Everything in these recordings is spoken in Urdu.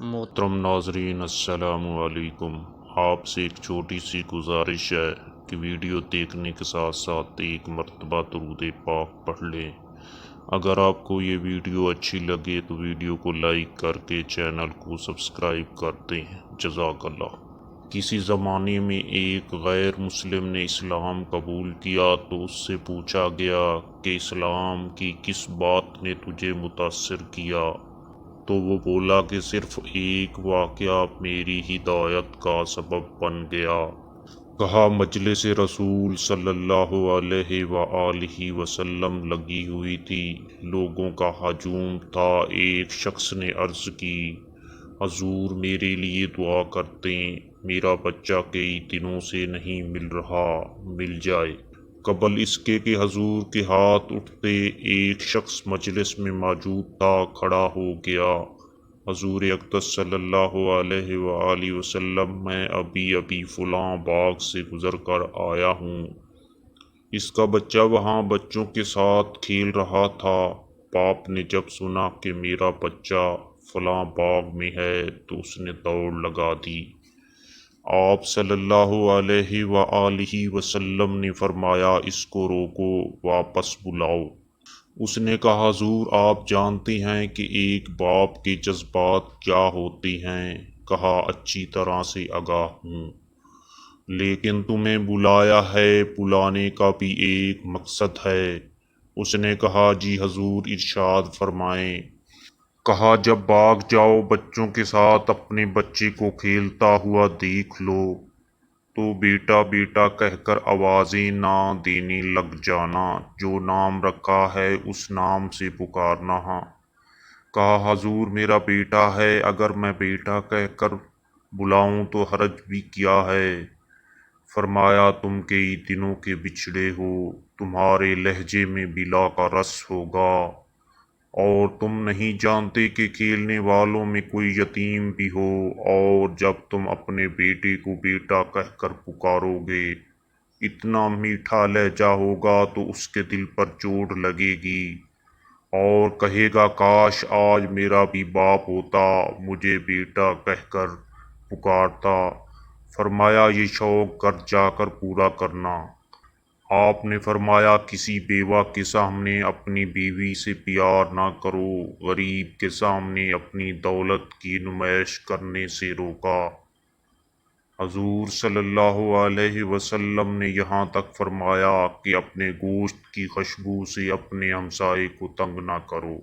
محترم ناظرین، السلام علیکم۔ آپ سے ایک چھوٹی سی گزارش ہے کہ ویڈیو دیکھنے کے ساتھ ساتھ ایک مرتبہ درود پاک پڑھ لیں۔ اگر آپ کو یہ ویڈیو اچھی لگے تو ویڈیو کو لائک کر کے چینل کو سبسکرائب کر دیں۔ جزاک اللہ۔ کسی زمانے میں ایک غیر مسلم نے اسلام قبول کیا تو اس سے پوچھا گیا کہ اسلام کی کس بات نے تجھے متاثر کیا؟ تو وہ بولا کہ صرف ایک واقعہ میری ہدایت کا سبب بن گیا۔ کہا مجلس رسول صلی اللہ علیہ وآلہ وسلم لگی ہوئی تھی، لوگوں کا ہجوم تھا۔ ایک شخص نے عرض کی، حضور میرے لیے دعا کرتیں، میرا بچہ کئی دنوں سے نہیں مل رہا، مل جائے۔ قبل اس کے کہ حضور کے ہاتھ اٹھتے ایک شخص مجلس میں موجود تھا، کھڑا ہو گیا۔ حضور اقدس صلی اللہ علیہ وآلہ وسلم، میں ابھی فلاں باغ سے گزر کر آیا ہوں۔ اس کا بچہ وہاں بچوں کے ساتھ کھیل رہا تھا۔ باپ نے جب سنا کہ میرا بچہ فلاں باغ میں ہے تو اس نے دوڑ لگا دی۔ آپ صلی اللہ علیہ وآلہ وسلم نے فرمایا، اس کو روکو، واپس بلاؤ۔ اس نے کہا، حضور آپ جانتے ہیں کہ ایک باپ کے جذبات کیا ہوتے ہیں؟ کہا، اچھی طرح سے آگاہ ہوں، لیکن تمہیں بلایا ہے، بلانے کا بھی ایک مقصد ہے۔ اس نے کہا، جی حضور ارشاد فرمائیں۔ کہا، جب باغ جاؤ، بچوں کے ساتھ اپنے بچے کو کھیلتا ہوا دیکھ لو تو بیٹا بیٹا کہہ کر آوازیں نہ دینے لگ جانا، جو نام رکھا ہے اس نام سے پکارنا۔ کہا، حضور میرا بیٹا ہے، اگر میں بیٹا کہہ کر بلاؤں تو حرج بھی کیا ہے؟ فرمایا، تم کئی دنوں کے بچھڑے ہو، تمہارے لہجے میں بلا کا رس ہوگا، اور تم نہیں جانتے کہ کھیلنے والوں میں کوئی یتیم بھی ہو، اور جب تم اپنے بیٹے کو بیٹا کہہ کر پکارو گے، اتنا میٹھا لہجہ ہوگا تو اس کے دل پر چوٹ لگے گی، اور کہے گا، کاش آج میرا بھی باپ ہوتا، مجھے بیٹا کہہ کر پکارتا۔ فرمایا، یہ شوق گھر جا کر پورا کرنا۔ آپ نے فرمایا، کسی بیوہ کے سامنے اپنی بیوی سے پیار نہ کرو، غریب کے سامنے اپنی دولت کی نمائش کرنے سے روکا۔ حضور صلی اللہ علیہ وسلم نے یہاں تک فرمایا کہ اپنے گوشت کی خوشبو سے اپنے ہمسائے کو تنگ نہ کرو۔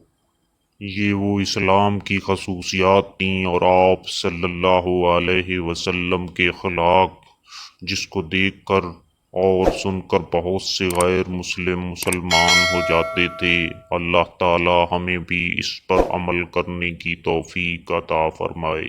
یہ وہ اسلام کی خصوصیات تھیں، اور آپ صلی اللہ علیہ وسلم کے اخلاق جس کو دیکھ کر اور سن کر بہت سے غیر مسلمان ہو جاتے تھے۔ اللہ تعالی ہمیں بھی اس پر عمل کرنے کی توفیق عطا فرمائے۔